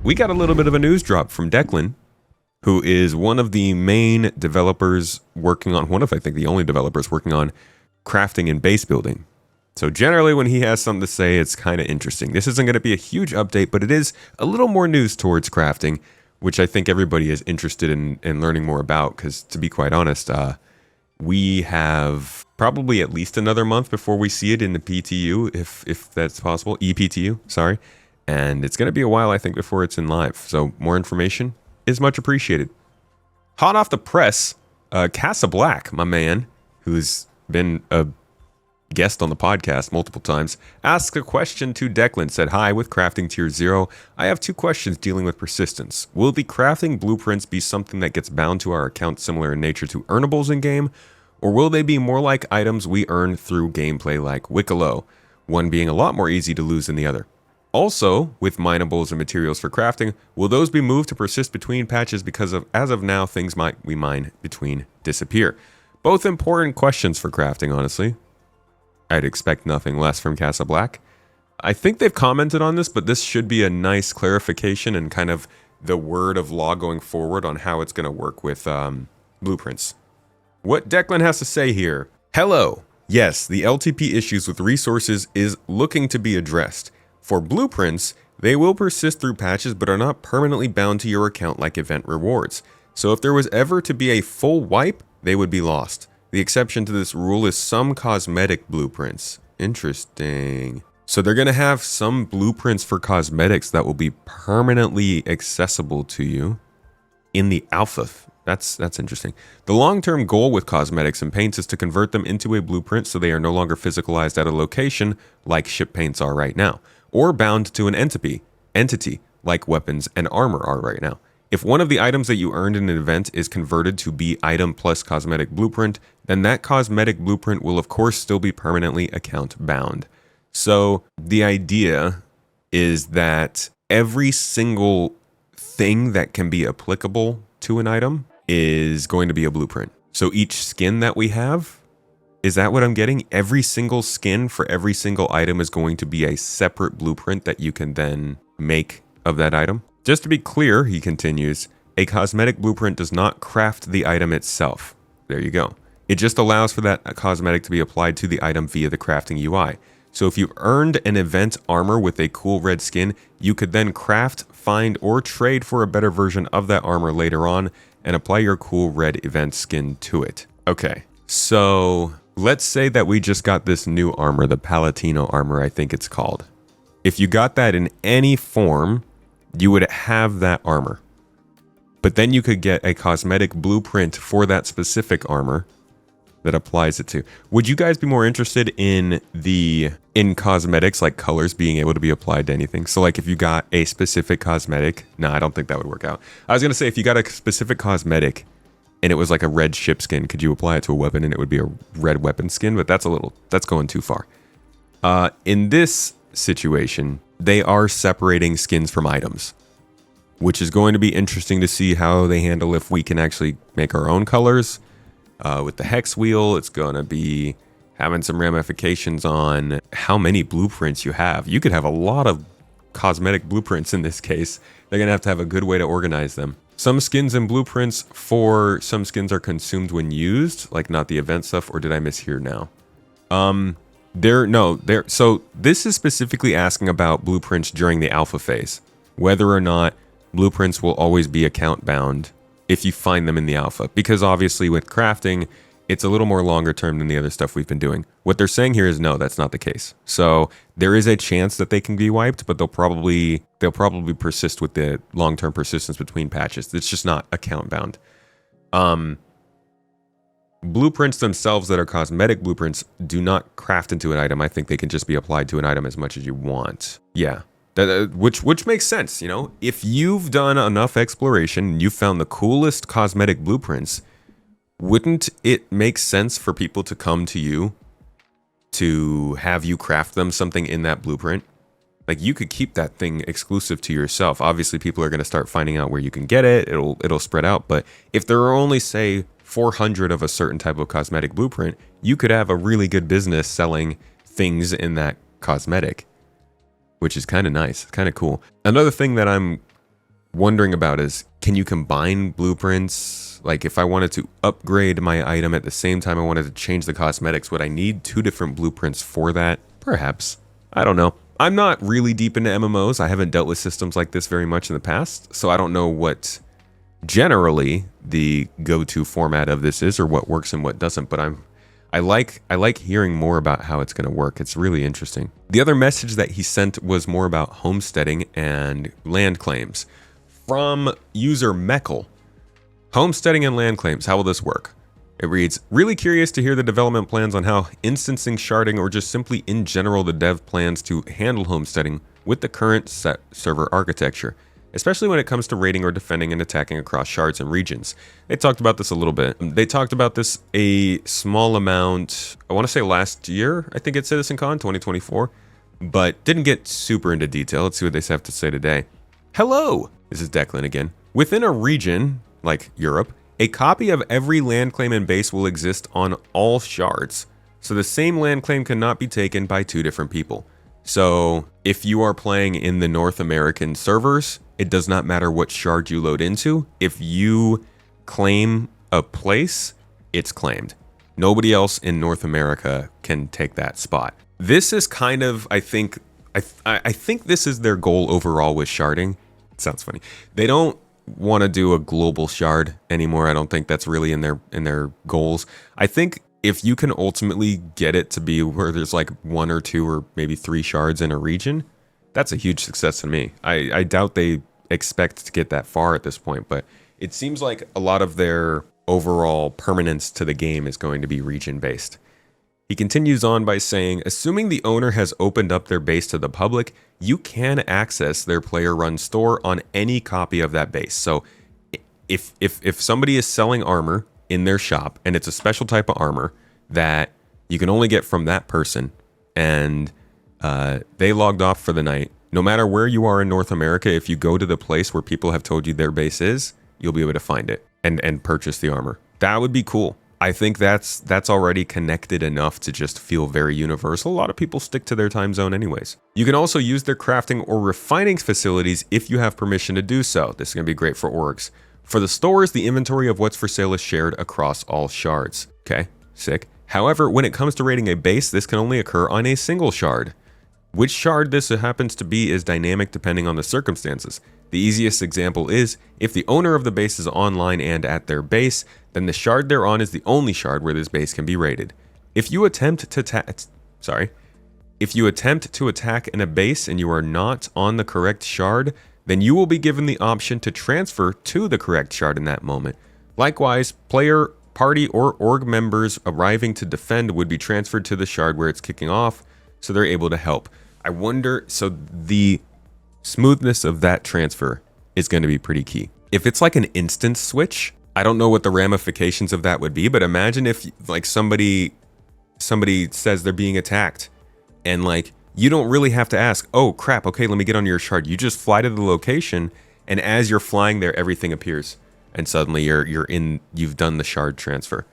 we got a little bit of a news drop from Declan, who is one of the main developers working on, I think the only developers working on crafting and base building. So generally when he has something to say, it's kind of interesting. This isn't going to be a huge update, but it is a little more news towards crafting, which I think everybody is interested in learning more about, because to be quite honest, we have probably at least another month before we see it in the PTU, if that's possible, EPTU, sorry. And it's going to be a while, I think, before it's in live. So more information is much appreciated. Hot off the press, Casa Black, my man, who's been a guest on the podcast multiple times, asked a question to Declan, said, "Hi, with crafting tier 0, I have 2 questions dealing with persistence. Will the crafting blueprints be something that gets bound to our account similar in nature to earnables in game, or will they be more like items we earn through gameplay like Wicklow, one being a lot more easy to lose than the other? Also, with minables and materials for crafting, will those be moved to persist between patches because as of now, things we mine between disappear?" Both important questions for crafting, honestly. I'd expect nothing less from Casa Black. I think they've commented on this, but this should be a nice clarification and kind of the word of law going forward on how it's going to work with blueprints. What Declan has to say here. Hello. Yes, the LTP issues with resources is looking to be addressed. For blueprints, they will persist through patches but are not permanently bound to your account like event rewards. So if there was ever to be a full wipe, they would be lost. The exception to this rule is some cosmetic blueprints. Interesting. So they're going to have some blueprints for cosmetics that will be permanently accessible to you in the alpha. That's interesting. The long-term goal with cosmetics and paints is to convert them into a blueprint so they are no longer physicalized at a location like ship paints are right now, or bound to an entity like weapons and armor are right now. If one of the items that you earned in an event is converted to be item plus cosmetic blueprint, then that cosmetic blueprint will of course still be permanently account bound. So the idea is that every single thing that can be applicable to an item is going to be a blueprint. So each skin that we have, is that what I'm getting? Every single skin for every single item is going to be a separate blueprint that you can then make of that item. Just to be clear, he continues, a cosmetic blueprint does not craft the item itself. There you go. It just allows for that cosmetic to be applied to the item via the crafting UI. So if you've earned an event armor with a cool red skin, you could then craft, find, or trade for a better version of that armor later on and apply your cool red event skin to it. Okay, so let's say that we just got this new armor, the Palatino armor, I think it's called. If you got that in any form, you would have that armor. But then you could get a cosmetic blueprint for that specific armor that applies it to. Would you guys be more interested in cosmetics, like colors being able to be applied to anything? So like if you got a specific cosmetic, no, I don't think that would work out. I was gonna say if you got a specific cosmetic and it was like a red ship skin, could you apply it to a weapon and it would be a red weapon skin? But that's going too far. In this situation, they are separating skins from items, which is going to be interesting to see how they handle if we can actually make our own colors. With the hex wheel, it's going to be having some ramifications on how many blueprints you have. You could have a lot of cosmetic blueprints in this case. They're going to have a good way to organize them. Some skins and blueprints for some skins are consumed when used, like not the event stuff, or did I mishear now? So this is specifically asking about blueprints during the alpha phase, whether or not blueprints will always be account bound if you find them in the alpha, because obviously with crafting, it's a little more longer term than the other stuff we've been doing. What they're saying here is no, that's not the case. So there is a chance that they can be wiped, but they'll probably persist with the long-term persistence between patches. It's just not account bound. Blueprints themselves that are cosmetic blueprints do not craft into an item. I think they can just be applied to an item as much as you want. Yeah. Which makes sense, you know? If you've done enough exploration and you found the coolest cosmetic blueprints, wouldn't it make sense for people to come to you to have you craft them something in that blueprint? Like you could keep that thing exclusive to yourself. Obviously, people are going to start finding out where you can get it. It'll spread out. But if there are only, say, 400 of a certain type of cosmetic blueprint, you could have a really good business selling things in that cosmetic, which is kind of nice, kind of cool. Another thing that I'm wondering about is, can you combine blueprints? Like if I wanted to upgrade my item at the same time I wanted to change the cosmetics, would I need 2 different blueprints for that? Perhaps. I don't know. I'm not really deep into MMOs. I haven't dealt with systems like this very much in the past, so I don't know what generally the go-to format of this is or what works and what doesn't, but I like hearing more about how it's going to work. It's really interesting. The other message that he sent was more about homesteading and land claims. From user Meckel. Homesteading and land claims, how will this work? It reads, really curious to hear the development plans on how instancing, sharding, or just simply in general the dev plans to handle homesteading with the current set server architecture, especially when it comes to raiding or defending and attacking across shards and regions. They talked about this a little bit. They talked about this a small amount, I want to say last year, I think at CitizenCon 2024, but didn't get super into detail. Let's see what they have to say today. Hello, this is Declan again. Within a region, like Europe, a copy of every land claim and base will exist on all shards. So the same land claim cannot be taken by 2 different people. So if you are playing in the North American servers, it does not matter what shard you load into. If you claim a place, it's claimed. Nobody else in North America can take that spot. This is kind of, I think this is their goal overall with sharding. It sounds funny. They don't want to do a global shard anymore. I don't think that's really in their goals. I think if you can ultimately get it to be where there's like 1 or 2 or maybe 3 shards in a region, that's a huge success to me. I doubt they expect to get that far at this point, but it seems like a lot of their overall permanence to the game is going to be region based. He continues on by saying, assuming the owner has opened up their base to the public, you can access their player-run store on any copy of that base. So if somebody is selling armor in their shop, and it's a special type of armor that you can only get from that person, and they logged off for the night, no matter where you are in North America, if you go to the place where people have told you their base is, you'll be able to find it and purchase the armor. That would be cool. I think that's already connected enough to just feel very universal. A lot of people stick to their time zone anyways. You can also use their crafting or refining facilities if you have permission to do so. This is going to be great for orgs. For the stores, the inventory of what's for sale is shared across all shards. Okay, sick. However, when it comes to raiding a base, this can only occur on a single shard. Which shard this happens to be is dynamic depending on the circumstances. The easiest example is, if the owner of the base is online and at their base, then the shard they're on is the only shard where this base can be raided. If you attempt to attack in a base and you are not on the correct shard, then you will be given the option to transfer to the correct shard in that moment. Likewise, player, party, or org members arriving to defend would be transferred to the shard where it's kicking off, so they're able to help. I wonder, so the smoothness of that transfer is going to be pretty key. If it's like an instance switch, I don't know what the ramifications of that would be, but imagine if like somebody says they're being attacked and like you don't really have to ask, oh crap, okay, let me get on your shard. You just fly to the location, and as you're flying there, everything appears, and suddenly you've done the shard transfer.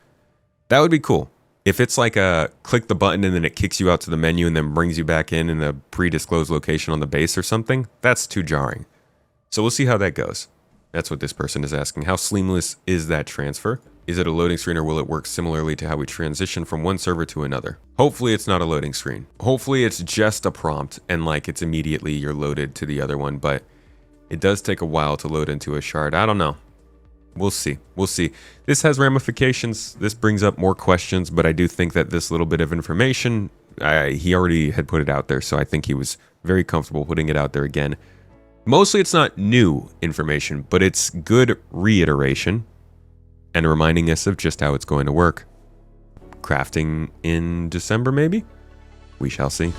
That would be cool. If it's like a click the button and then it kicks you out to the menu and then brings you back in a pre-disclosed location on the base or something, that's too jarring. So we'll see how that goes. That's what this person is asking. How seamless is that transfer? Is it a loading screen, or will it work similarly to how we transition from one server to another? Hopefully it's not a loading screen. Hopefully it's just a prompt and like it's immediately you're loaded to the other one, but it does take a while to load into a shard. I don't know. We'll see. We'll see. This has ramifications. This brings up more questions, but I do think that this little bit of information, he already had put it out there, so I think he was very comfortable putting it out there again. Mostly it's not new information, but it's good reiteration and reminding us of just how it's going to work. Crafting in December, maybe? We shall see.